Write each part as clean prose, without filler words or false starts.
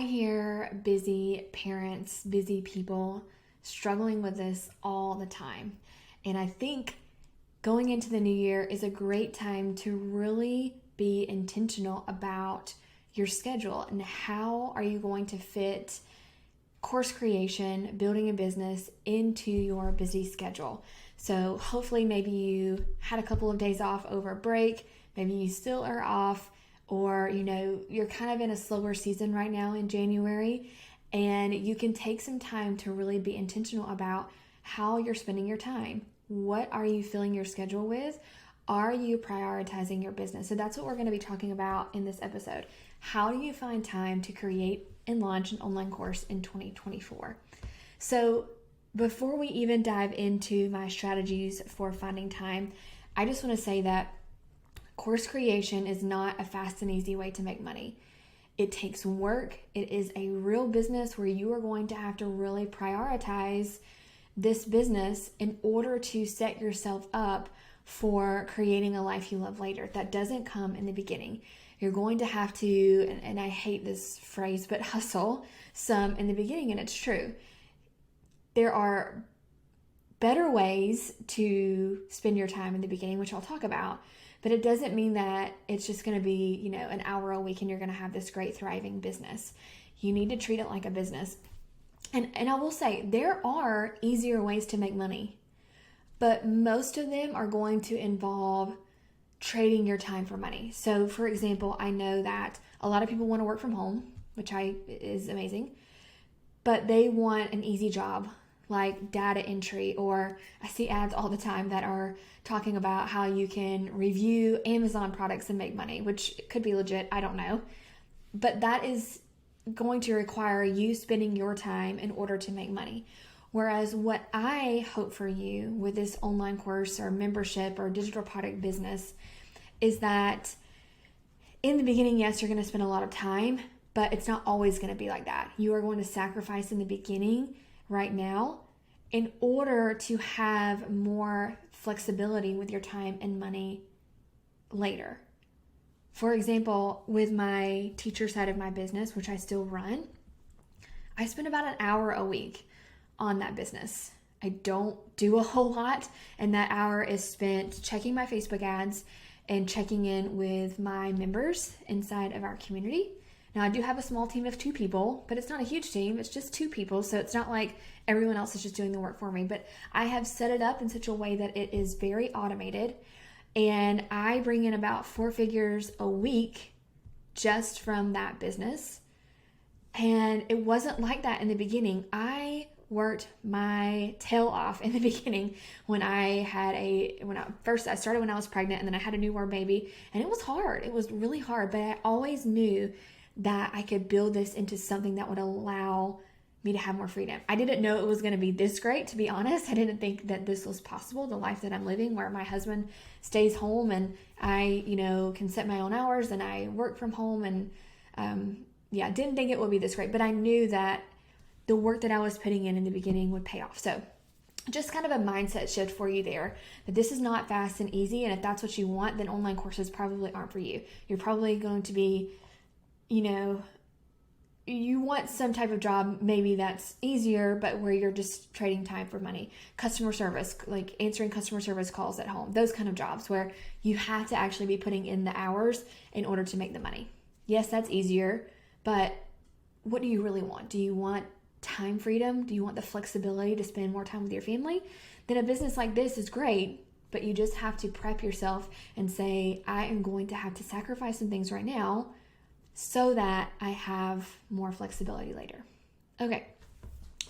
hear busy parents, busy people struggling with this all the time. And I think going into the new year is a great time to really be intentional about your schedule and how are you going to fit course creation, building a business into your busy schedule. So hopefully maybe you had a couple of days off over a break, maybe you still are off, or you're kind of in a slower season right now in January, and you can take some time to really be intentional about how you're spending your time. What are you filling your schedule with? Are you prioritizing your business? So that's what we're going to be talking about in this episode. How do you find time to create and launch an online course in 2024? So before we even dive into my strategies for finding time, I just want to say that course creation is not a fast and easy way to make money. It takes work. It is a real business where you are going to have to really prioritize this business in order to set yourself up for creating a life you love later. That doesn't come in the beginning. You're going to have to, and I hate this phrase, but hustle some in the beginning, and it's true. There are better ways to spend your time in the beginning, which I'll talk about, but it doesn't mean that it's just going to be, an hour a week and you're going to have this great thriving business. You need to treat it like a business. And I will say there are easier ways to make money, but most of them are going to involve trading your time for money. So for example, I know that a lot of people want to work from home, which is amazing, but they want an easy job like data entry, or I see ads all the time that are talking about how you can review Amazon products and make money, which could be legit, I don't know. But that is going to require you spending your time in order to make money. Whereas what I hope for you with this online course or membership or digital product business is that in the beginning, yes, you're going to spend a lot of time, but it's not always going to be like that. You are going to sacrifice in the beginning right now in order to have more flexibility with your time and money later. For example, with my teacher side of my business, which I still run, I spend about an hour a week on that business. I don't do a whole lot, and that hour is spent checking my Facebook ads and checking in with my members inside of our community. Now, I do have a small team of 2 people, but it's not a huge team. It's just 2 people, so it's not like everyone else is just doing the work for me. But I have set it up in such a way that it is very automated, and I bring in about 4 figures a week just from that business. And it wasn't like that in the beginning. I worked my tail off in the beginning when I started when I was pregnant, and then I had a newborn baby, and it was hard. It was really hard, but I always knew that I could build this into something that would allow me to have more freedom. I didn't know it was going to be this great, to be honest. I didn't think that this was possible, the life that I'm living, where my husband stays home and I, can set my own hours and I work from home, and didn't think it would be this great, but I knew that the work that I was putting in the beginning would pay off. So just kind of a mindset shift for you there, that this is not fast and easy. And if that's what you want, then online courses probably aren't for you. You're probably going to be, you want some type of job maybe that's easier, but where you're just trading time for money. Customer service, like answering customer service calls at home, those kind of jobs where you have to actually be putting in the hours in order to make the money. Yes, that's easier, but what do you really want? Do you want time freedom? Do you want the flexibility to spend more time with your family? Then a business like this is great, but you just have to prep yourself and say, I am going to have to sacrifice some things right now so that I have more flexibility later. Okay,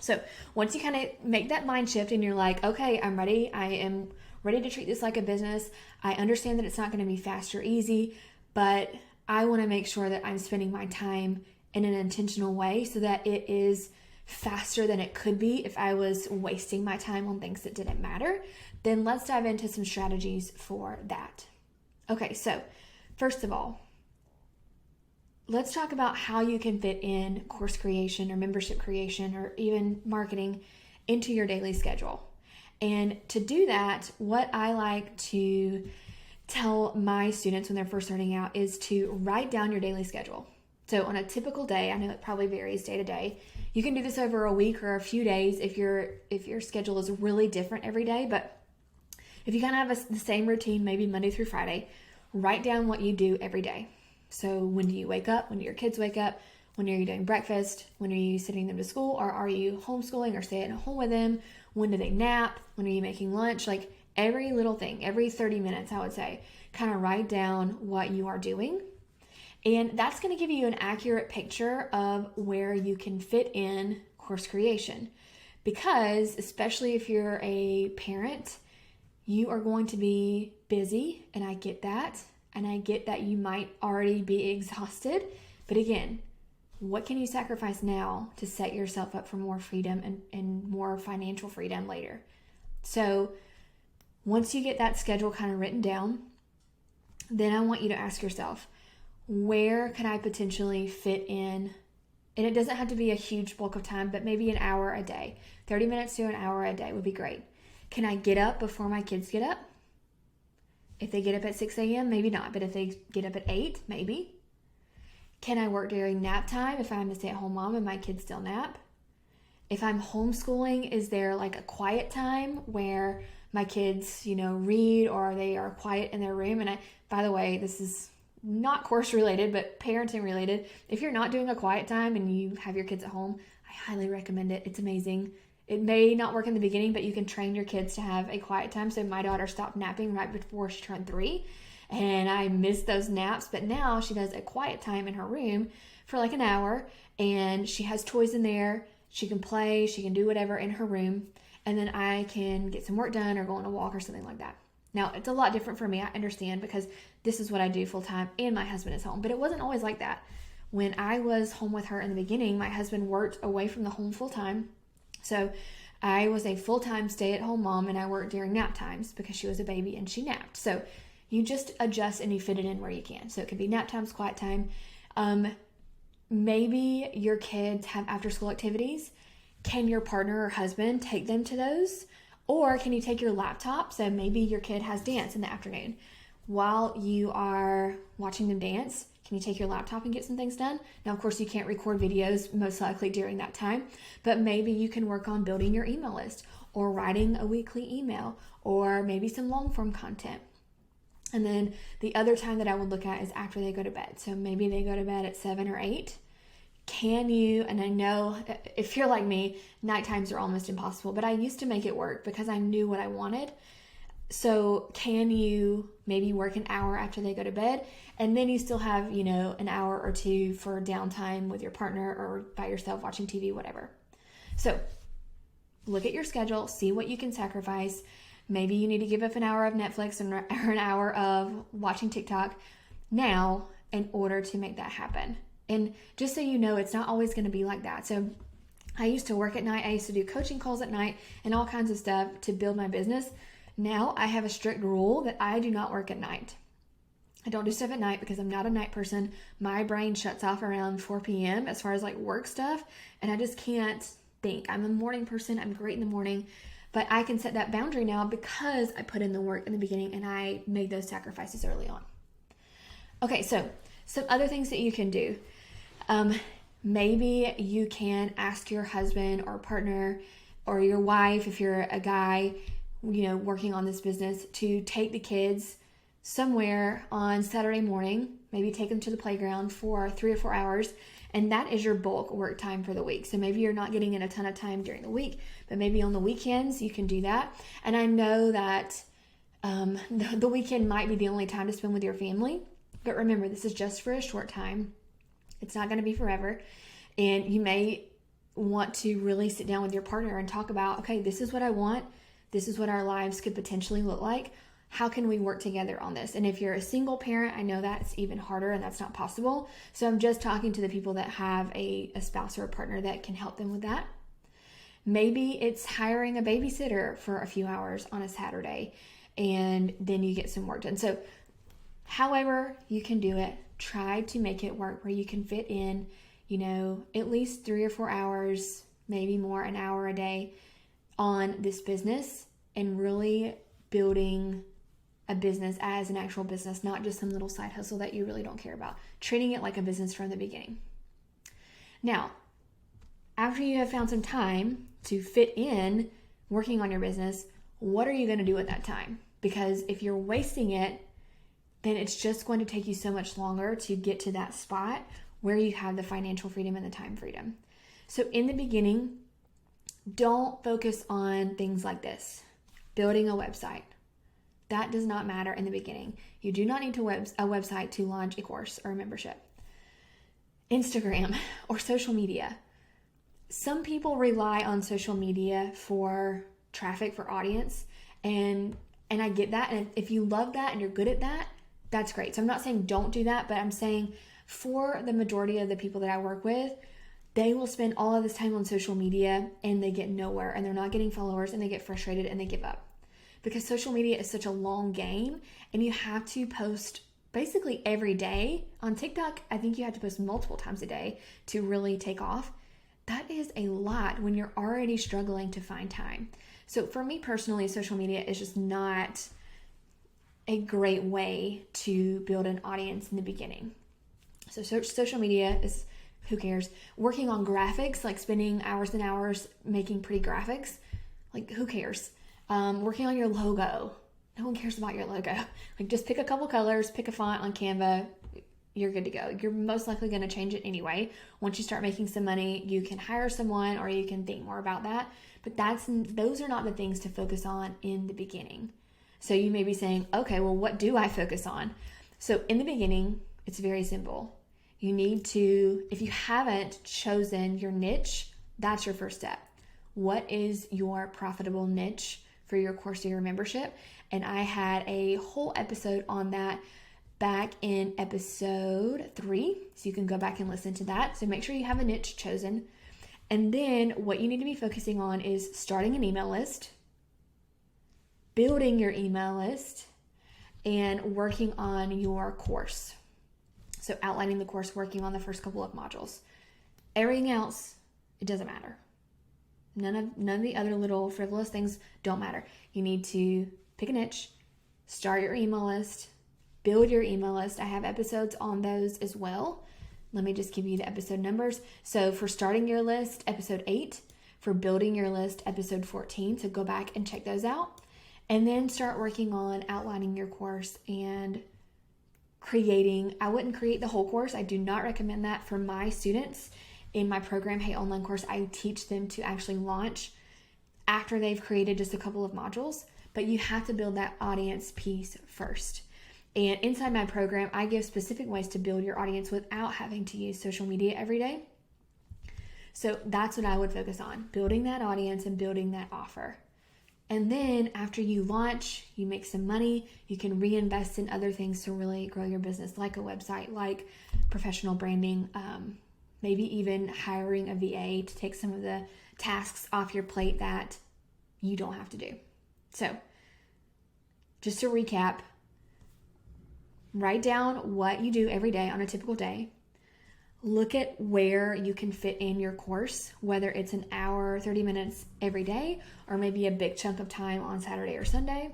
so once you kind of make that mind shift and you're like, okay, I'm ready. I am ready to treat this like a business. I understand that it's not going to be fast or easy, but I want to make sure that I'm spending my time in an intentional way so that it is faster than it could be if I was wasting my time on things that didn't matter. Then let's dive into some strategies for that. Okay, so first of all, let's talk about how you can fit in course creation or membership creation or even marketing into your daily schedule. And to do that, what I like to tell my students when they're first starting out is to write down your daily schedule. So on a typical day, I know it probably varies day to day. You can do this over a week or a few days if your schedule is really different every day. But if you kind of have the same routine, maybe Monday through Friday, write down what you do every day. So when do you wake up? When do your kids wake up? When are you doing breakfast? When are you sending them to school? Or are you homeschooling or staying at home with them? When do they nap? When are you making lunch? Like every little thing, every 30 minutes, I would say, kind of write down what you are doing. And that's going to give you an accurate picture of where you can fit in course creation. Because especially if you're a parent, you are going to be busy, and I get that. And I get that you might already be exhausted. But again, what can you sacrifice now to set yourself up for more freedom and more financial freedom later? So once you get that schedule kind of written down, then I want you to ask yourself, where can I potentially fit in? And it doesn't have to be a huge bulk of time, but maybe an hour a day. 30 minutes to an hour a day would be great. Can I get up before my kids get up? If they get up at 6 a.m., maybe not. But if they get up at 8, maybe. Can I work during nap time if I'm a stay-at-home mom and my kids still nap? If I'm homeschooling, is there like a quiet time where my kids, read, or they are quiet in their room? And by the way, this is not course related, but parenting related. If you're not doing a quiet time and you have your kids at home, I highly recommend it. It's amazing. It may not work in the beginning, but you can train your kids to have a quiet time. So my daughter stopped napping right before she turned 3, and I missed those naps, but now she does a quiet time in her room for like an hour, and she has toys in there. She can play, she can do whatever in her room, and then I can get some work done or go on a walk or something like that. Now, it's a lot different for me, I understand, because this is what I do full time and my husband is home, but it wasn't always like that. When I was home with her in the beginning, my husband worked away from the home full time. So I was a full-time stay-at-home mom, and I worked during nap times because she was a baby and she napped. So you just adjust and you fit it in where you can. So it could be nap times, quiet time. Maybe your kids have after-school activities. Can your partner or husband take them to those? Or can you take your laptop? So maybe your kid has dance in the afternoon. While you are watching them dance, can you take your laptop and get some things done? Now, of course, you can't record videos most likely during that time, but maybe you can work on building your email list or writing a weekly email or maybe some long form content. And then the other time that I would look at is after they go to bed. So maybe they go to bed at 7 or 8. Can you, and I know if you're like me, night times are almost impossible, but I used to make it work because I knew what I wanted. So can you maybe work an hour after they go to bed, and then you still have, an hour or two for downtime with your partner or by yourself watching TV, whatever. So look at your schedule, see what you can sacrifice. Maybe you need to give up an hour of Netflix or an hour of watching TikTok now in order to make that happen. And just so you know, it's not always going to be like that. So I used to work at night. I used to do coaching calls at night and all kinds of stuff to build my business. Now I have a strict rule that I do not work at night. I don't do stuff at night because I'm not a night person. My brain shuts off around 4 p.m. as far as like work stuff, and I just can't think. I'm a morning person. I'm great in the morning, but I can set that boundary now because I put in the work in the beginning and I made those sacrifices early on. Okay, so some other things that you can do. Maybe you can ask your husband or partner or your wife, if you're a guy, working on this business, to take the kids somewhere on Saturday morning, maybe take them to the playground for 3 or 4 hours, and that is your bulk work time for the week. So maybe you're not getting in a ton of time during the week, but maybe on the weekends you can do that. And I know that the weekend might be the only time to spend with your family, but remember, this is just for a short time. It's not going to be forever, and you may want to really sit down with your partner and talk about, okay, this is what I want. This is what our lives could potentially look like. How can we work together on this? And if you're a single parent, I know that's even harder and that's not possible. So I'm just talking to the people that have a spouse or a partner that can help them with that. Maybe it's hiring a babysitter for a few hours on a Saturday, and then you get some work done. So however you can do it, try to make it work where you can fit in, at least 3 or 4 hours, maybe more, an hour a day on this business, and really building a business as an actual business, not just some little side hustle that you really don't care about. Treating it like a business from the beginning. Now, after you have found some time to fit in working on your business, what are you going to do with that time? Because if you're wasting it, then it's just going to take you so much longer to get to that spot where you have the financial freedom and the time freedom. So in the beginning, don't focus on things like this. Building a website. That does not matter in the beginning. You do not need a website to launch a course or a membership. Instagram or social media. Some people rely on social media for traffic, for audience, and I get that. And if you love that and you're good at that, that's great. So I'm not saying don't do that, but I'm saying for the majority of the people that I work with, they will spend all of this time on social media and they get nowhere, and they're not getting followers, and they get frustrated and they give up. Because social media is such a long game, and you have to post basically every day. On TikTok, I think you have to post multiple times a day to really take off. That is a lot when you're already struggling to find time. So for me personally, social media is just not a great way to build an audience in the beginning. So social media is, who cares? Working on graphics, like spending hours and hours making pretty graphics, like who cares? Working on your logo. No one cares about your logo. Like just pick a couple colors, pick a font on Canva, you're good to go. You're most likely going to change it anyway. Once you start making some money, you can hire someone or you can think more about that. But those are not the things to focus on in the beginning. So you may be saying, okay, well, what do I focus on? So in the beginning, it's very simple. You need to, if you haven't chosen your niche, that's your first step. What is your profitable niche for your course or your membership? And I had a whole episode on that back in episode 3. So you can go back and listen to that. So make sure you have a niche chosen. And then what you need to be focusing on is starting an email list, building your email list, and working on your course. So outlining the course, working on the first couple of modules. Everything else, it doesn't matter. None of the other little frivolous things don't matter. You need to pick a niche, start your email list, build your email list. I have episodes on those as well. Let me just give you the episode numbers. So for starting your list, episode 8. For building your list, episode 14. So go back and check those out. And then start working on outlining your course and creating. I wouldn't create the whole course. I do not recommend that for my students. In my program, Hey Online Course, I teach them to actually launch after they've created just a couple of modules. But you have to build that audience piece first. And inside my program, I give specific ways to build your audience without having to use social media every day. So that's what I would focus on, building that audience and building that offer. And then after you launch, you make some money, you can reinvest in other things to really grow your business, like a website, like professional branding, maybe even hiring a VA to take some of the tasks off your plate that you don't have to do. So just to recap, write down what you do every day on a typical day. Look at where you can fit in your course, whether it's an hour, 30 minutes every day, or maybe a big chunk of time on Saturday or Sunday.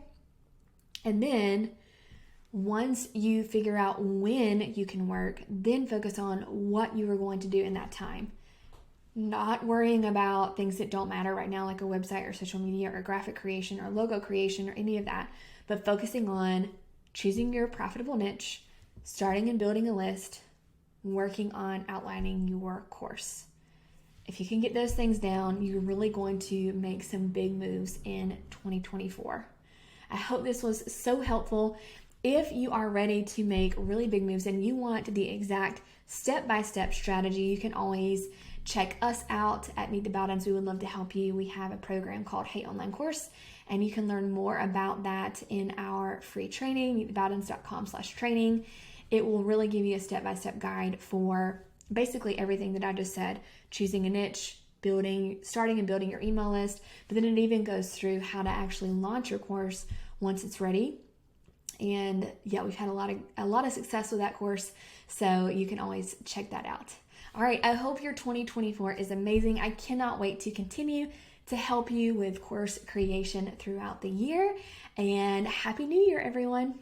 And then once you figure out when you can work, then focus on what you are going to do in that time. Not worrying about things that don't matter right now, like a website or social media or graphic creation or logo creation or any of that, but focusing on choosing your profitable niche, starting and building a list, working on outlining your course. If you can get those things down, you're really going to make some big moves in 2024. I hope this was so helpful. If you are ready to make really big moves and you want the exact step-by-step strategy, you can always check us out at Meet the Bowdens. We would love to help you. We have a program called Hey Online Course, and you can learn more about that in our free training, meetthebowdens.com/training. It will really give you a step-by-step guide for basically everything that I just said, choosing a niche, starting and building your email list, but then it even goes through how to actually launch your course once it's ready. And yeah, we've had a lot of success with that course, so you can always check that out. All right, I hope your 2024 is amazing. I cannot wait to continue to help you with course creation throughout the year. And Happy New Year, everyone!